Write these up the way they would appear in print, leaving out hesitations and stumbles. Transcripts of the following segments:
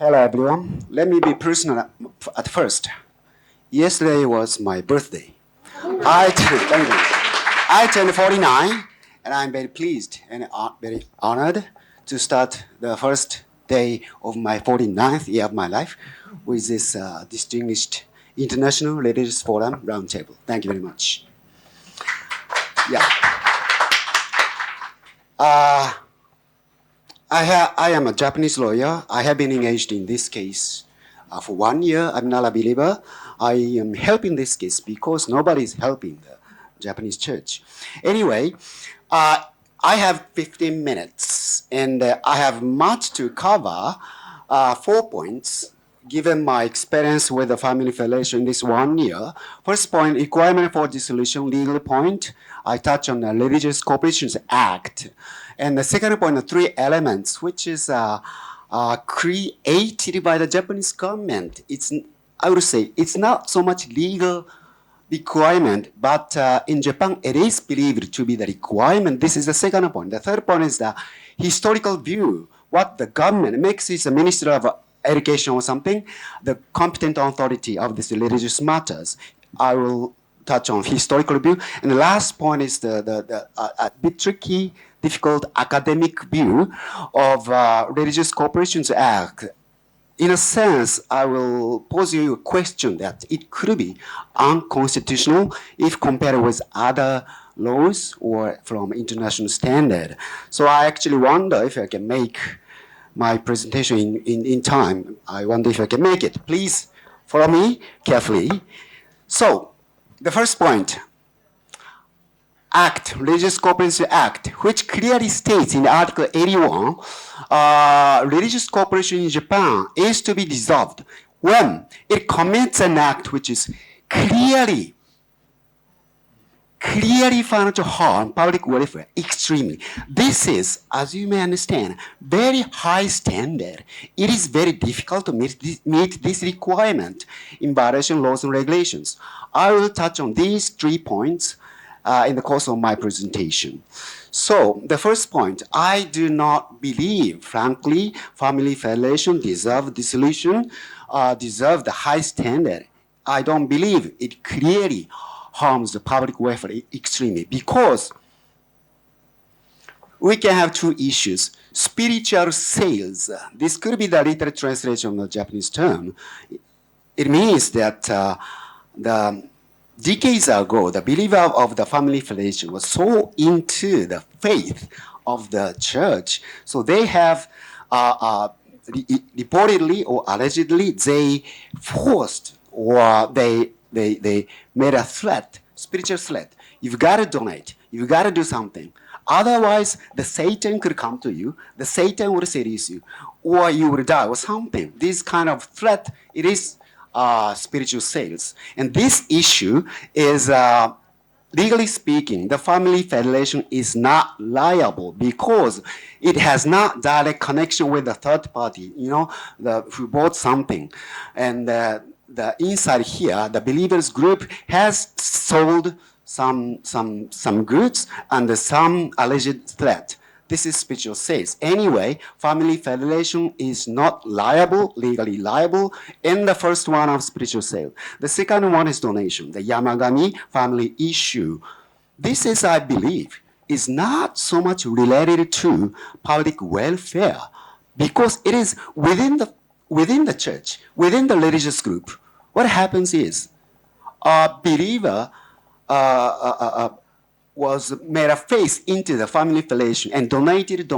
Hello everyone. Let me be personal at first. Yesterday was my birthday. Thank you. I turned 49 and I'm very pleased and very honored to start the first day of my 49th year of my life with this distinguished International Religious Forum Roundtable. Thank you very much. Yeah. I am a Japanese lawyer. I have been engaged in this case for 1 year. I'm not a believer. I am helping this case because nobody is helping the Japanese church. Anyway, I have 15 minutes and I have much to cover. 4 points given my experience with the family federation this 1 year. First point, requirement for dissolution, legal point. I touch on the Religious Corporations Act. And the second point, the 3 elements, which is created by the Japanese government. I would say, it's not so much legal requirement, but in Japan, it is believed to be the requirement. This is the second point. The third point is the historical view. What the government makes is the Minister of Education or something, the competent authority of these religious matters. I will touch on historical view. And the last point is the a bit tricky, difficult academic view of Religious Corporations Act. In a sense, I will pose you a question that it could be unconstitutional if compared with other laws or from international standard. So I actually wonder if I can make my presentation in time. I wonder if I can make it. Please follow me carefully. So, the first point, Act, Religious Corporation Act, which clearly states in Article 81, religious corporation in Japan is to be dissolved when it commits an act which is clearly found to harm public welfare extremely. This is, as you may understand, very high standard. It is very difficult to meet this requirement in violation laws and regulations. I will touch on these 3 points in the course of my presentation. So, the first point, I do not believe, frankly, family federation deserve dissolution, deserve the high standard. I don't believe it clearly harms the public welfare extremely because we can have 2 issues. Spiritual sales. This could be the literal translation of the Japanese term. It means that the decades ago, the believer of the family federation was so into the faith of the church, so they have reportedly or allegedly they forced or they made a threat, spiritual threat. You've got to donate. You've got to do something. Otherwise, the Satan could come to you. The Satan would seduce you, or you would die, or something. This kind of threat, it is spiritual sales. And this issue is, legally speaking, the family federation is not liable because it has not direct connection with the third party, who bought something. And the inside here, the believers group has sold some goods under some alleged threat. This is spiritual sales. Anyway, family federation is not liable, legally liable, in the first one of spiritual sale. The second one is donation, the Yamagami family issue. This is, I believe, is not so much related to public welfare because it is within the church, within the religious group. What happens is a believer was made a face into the family federation and donated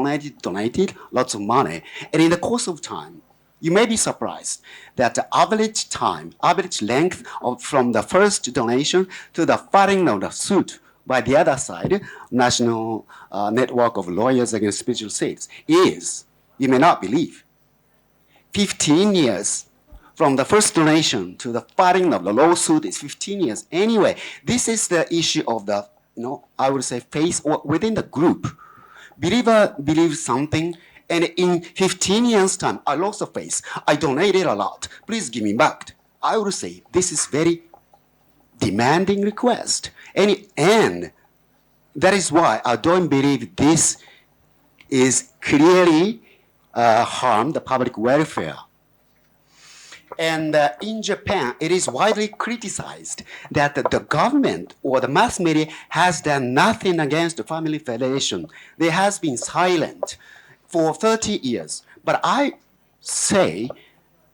lots of money. And in the course of time, you may be surprised that the average length from the first donation to the filing of the suit by the other side, National Network of Lawyers Against Spiritual Sales, is, you may not believe, 15 years. From the first donation to the filing of the lawsuit is 15 years. Anyway, this is the issue of the, I would say faith or within the group. Believer believes something, and in 15 years' time, I lost the faith. I donated a lot. Please give me back. I would say this is very demanding request. And that is why I don't believe this is clearly harm the public welfare. And in Japan, it is widely criticized that the government or the mass media has done nothing against the family federation. They has been silent for 30 years. But I say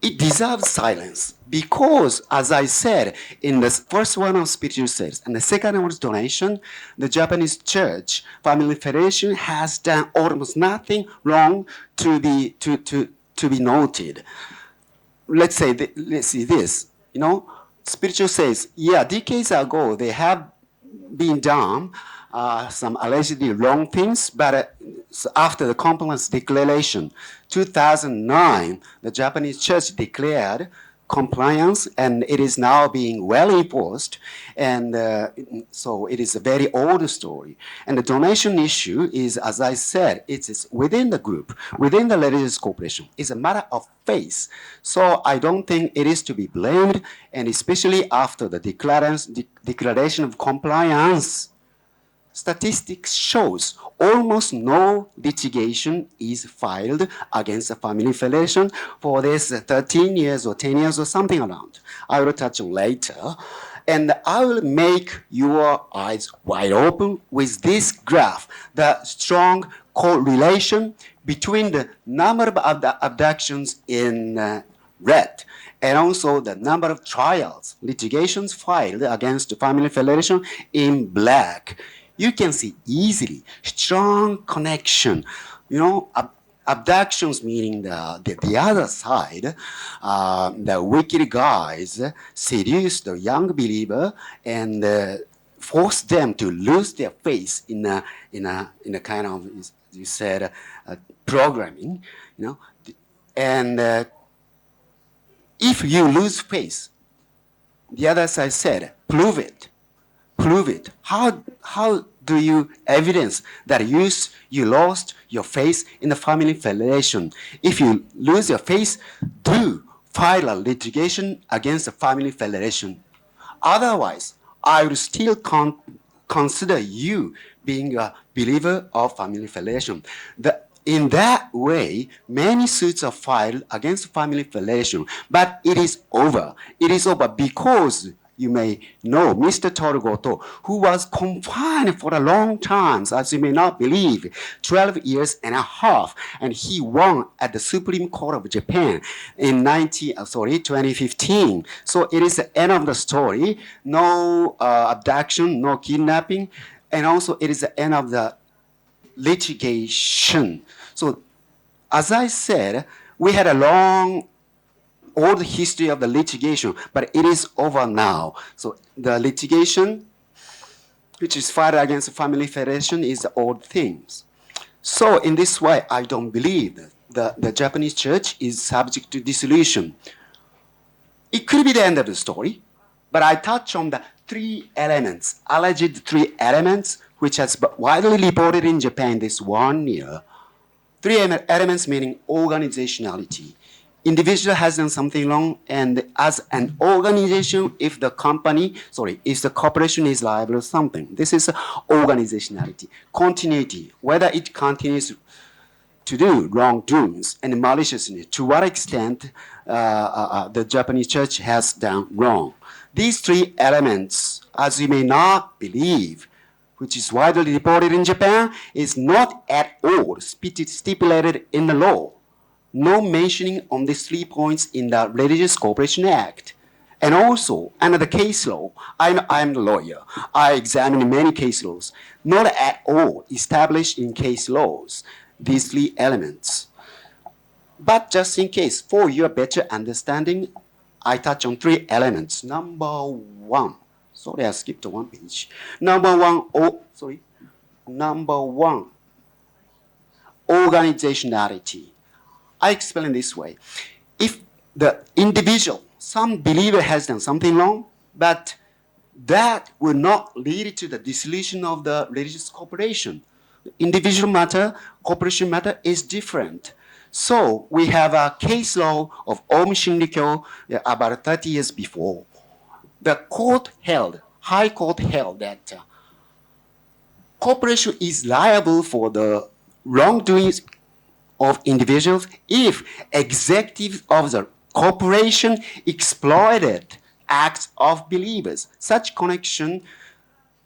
it deserves silence because, as I said, in the first one of spiritual sales and the second one was donation, the Japanese Church Family Federation has done almost nothing wrong to be noted. Let's see this. Spiritual says, yeah, decades ago they have been done some allegedly wrong things, but after the compliance declaration, 2009, the Japanese church declared compliance, and it is now being well enforced. And so it is a very old story. And the donation issue is, as I said, it's within the group, within the religious corporation. It's a matter of faith. So I don't think it is to be blamed, and especially after the declaration of compliance. Statistics shows almost no litigation is filed against the family federation for this 13 years or 10 years or something around. I will touch on later. And I will make your eyes wide open with this graph, the strong correlation between the number of abductions in red and also the number of trials, litigations filed against the family federation in black. You can see easily strong connection. Abductions meaning the other side, the wicked guys seduce the young believer and force them to lose their faith in a kind of, as you said, programming. And if you lose faith, the other side said, prove it. How do you evidence that you lost your faith in the family federation? If you lose your faith, do file a litigation against the family federation. Otherwise, I will still consider you being a believer of family federation. In that way, many suits are filed against family federation, but it is over. It is over because you may know Mr. Torgoto, who was confined for a long time, as you may not believe, 12 years and a half, and he won at the Supreme Court of Japan in 2015. So it is the end of the story. No abduction, no kidnapping, and also it is the end of the litigation. So, as I said, we had a long old history of the litigation, but it is over now. So the litigation, which is filed against the family federation, is old things. So in this way, I don't believe that the Japanese church is subject to dissolution. It could be the end of the story, but I touch on the alleged three elements, which has widely reported in Japan this 1 year. Three elements meaning organizationality. Individual has done something wrong, and as an organization, if the corporation is liable to something, this is organizationality. Continuity, whether it continues to do wrongdoings and maliciousness, to what extent the Japanese church has done wrong. These three elements, as you may not believe, which is widely reported in Japan, is not at all stipulated in the law. No mentioning on these 3 points in the Religious Cooperation Act. And also, under the case law, I'm the lawyer. I examine many case laws. Not at all established in case laws, these 3 elements. But just in case, for your better understanding, I touch on 3 elements. Number 1. Sorry, I skipped 1 page. Number 1, organizationality. I explain this way. If the individual, some believer has done something wrong, but that will not lead to the dissolution of the religious corporation. Individual matter, corporation matter is different. So we have a case law of Om Shinrikyo about 30 years before. The High Court held that corporation is liable for the wrongdoings of individuals if executives of the corporation exploited acts of believers. Such connection,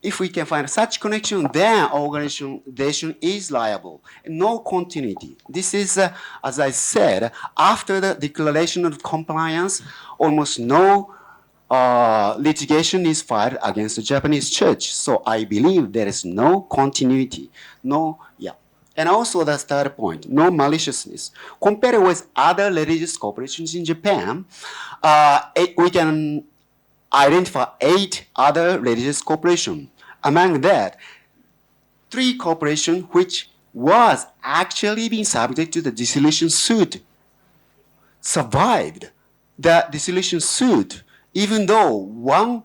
if we can find such connection, then organization is liable. No continuity. This is, as I said, after the declaration of compliance, almost no litigation is filed against the Japanese church. So I believe there is no continuity, And also the third point, no maliciousness. Compared with other religious corporations in Japan, we can identify 8 other religious corporations. Among that, 3 corporations which was actually being subject to the dissolution suit survived the dissolution suit, even though one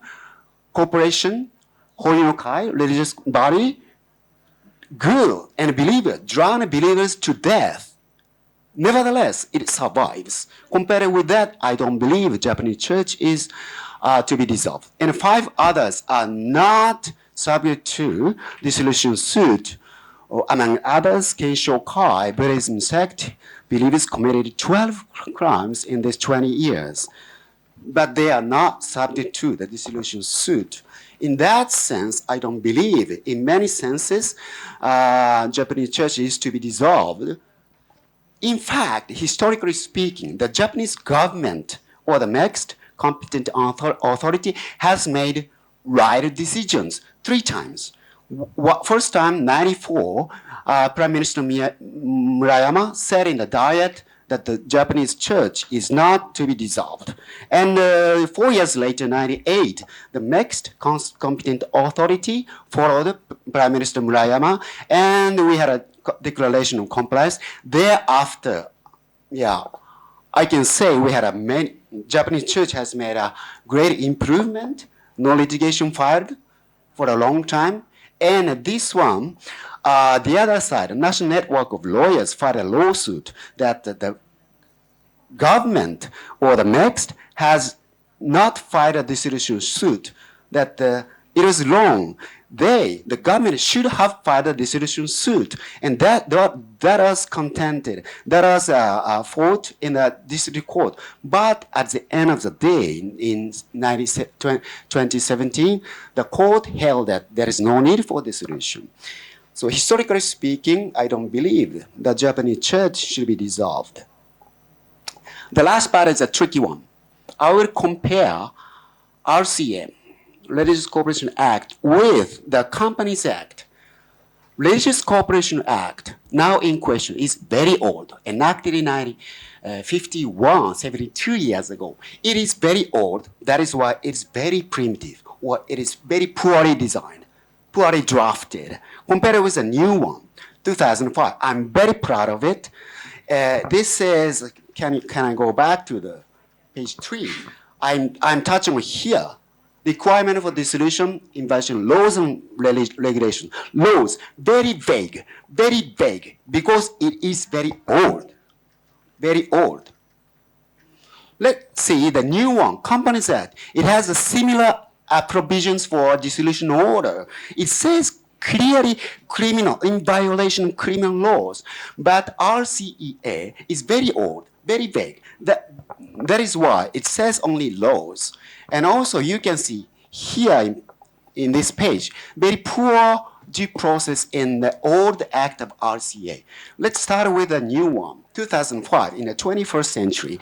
corporation, Horinokai, religious body, grew and drowned believers to death. Nevertheless, it survives. Compared with that, I don't believe the Japanese church is to be dissolved. And 5 others are not subject to dissolution suit. Among others, Kenshokai, Buddhism sect, believers committed 12 crimes in these 20 years. But they are not subject to the dissolution suit. In that sense, I don't believe, in many senses, Japanese church is to be dissolved. In fact, historically speaking, the Japanese government or the next competent authority has made right decisions 3 times. First time, 94, Prime Minister Murayama said in the Diet that the Japanese church is not to be dissolved. And 4 years later, 98, the next competent authority followed Prime Minister Murayama, and we had a declaration of compliance. Thereafter, I can say we had Japanese church has made a great improvement, no litigation filed for a long time. And this one, the other side, the National Network of Lawyers filed a lawsuit that the government or the next has not filed a dissolution suit, that it was wrong. The government should have filed a dissolution suit, and that was contended. That was fought in the district court. But at the end of the day, in 2017, the court held that there is no need for dissolution. So historically speaking, I don't believe the Japanese church should be dissolved. The last part is a tricky one. I will compare RCA, Religious Corporation Act, with the Companies Act. Religious Corporation Act, now in question, is very old, enacted in 1951, 72 years ago. It is very old. That is why it's very primitive, or it is very poorly designed, poorly drafted, compared with the new one, 2005. I'm very proud of it. This is, can I go back to the page 3? I'm touching here. Requirement for dissolution in violation laws and regulations. Laws, very vague, because it is very old, very old. Let's see the new one, Companies Act. It has a similar provisions for dissolution order. It says clearly criminal, in violation of criminal laws, but RCEA is very old, very vague. That is why it says only laws. And also you can see here in this page, very poor due process in the old act of RCA. Let's start with the new one, 2005, in the 21st century.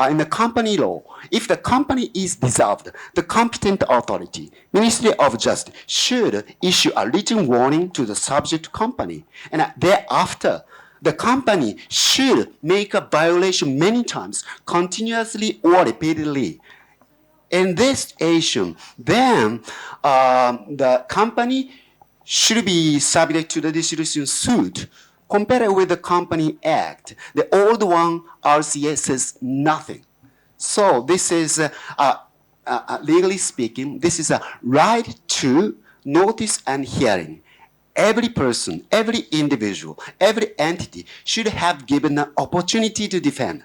In the company law, if the company is dissolved, the competent authority, Ministry of Justice, should issue a written warning to the subject company. And thereafter, the company should make a violation many times, continuously or repeatedly. In this situation, then the company should be subject to the dissolution suit. Compared with the Company Act, the old one, RCA, says nothing. So this is, legally speaking, this is a right to notice and hearing. Every person, every individual, every entity should have given an opportunity to defend.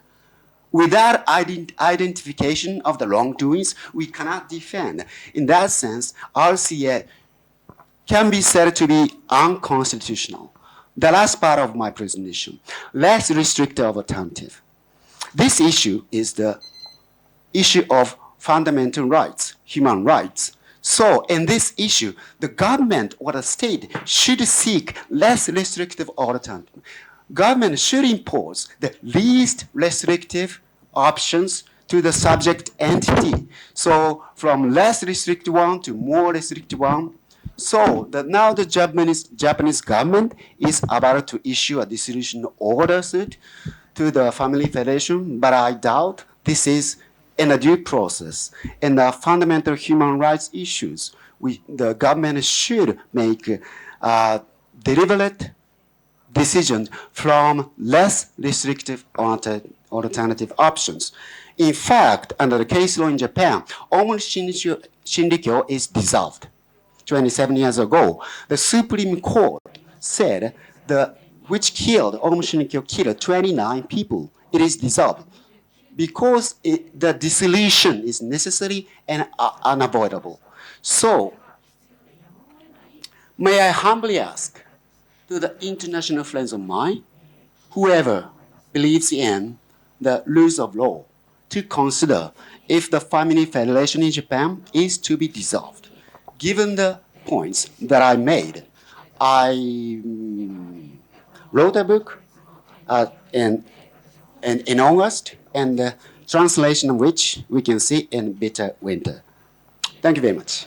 Without identification of the wrongdoings, we cannot defend. In that sense, RCA can be said to be unconstitutional. The last part of my presentation, less restrictive alternative. This issue is the issue of fundamental rights, human rights. So in this issue, the government or the state should seek less restrictive alternative. Government should impose the least restrictive options to the subject entity. So from less restrictive one to more restrictive one. So now the Japanese government is about to issue a dissolution order suit to the Family Federation, but I doubt this is in a due process. In the fundamental human rights issues, the government should make deliberate decisions from less restrictive alternative options. In fact, under the case law in Japan, Omuri Shindikyo is dissolved. 27 years ago, the Supreme Court said which killed, Omuri Shindikyo killed 29 people. It is dissolved because the dissolution is necessary and unavoidable. So, may I humbly ask to the international friends of mine, whoever believes in the rules of law, to consider if the Family Federation in Japan is to be dissolved. Given the points that I made, I wrote a book in August, and the translation of which we can see in Bitter Winter. Thank you very much.